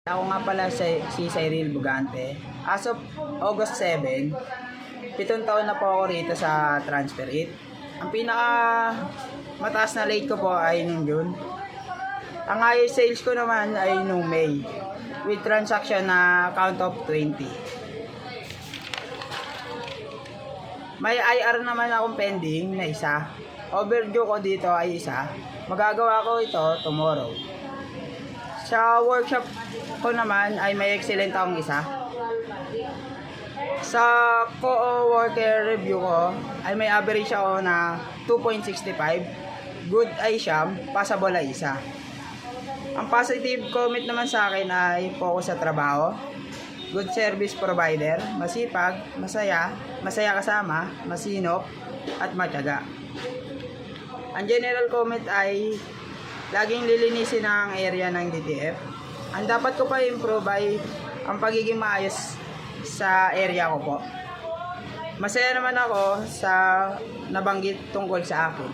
Ako nga pala si Cyril Bugante. As of August 7, 7 taon na po ako rito sa Transfer It. Ang pinaka mataas na late ko po ay nung June. Ang highest sales ko naman ay nung May with transaction na count of 20. May IR naman akong pending na isa. Overdue ko dito ay isa. Magagawa ko ito tomorrow. Sa workshop ko naman ay may excellent akong isa. Sa co-worker review ko ay may average ako na 2.65. Good ay siyam, passable ay isa. Ang positive comment naman sa akin ay focus sa trabaho, good service provider, masipag, masaya kasama, masinop, at matyaga. Ang general comment ay laging lilinisin ang area ng DTF. Ang dapat ko pa improve ay ang pagiging maayos sa area ko po. Masaya naman ako sa nabanggit tungkol sa akin.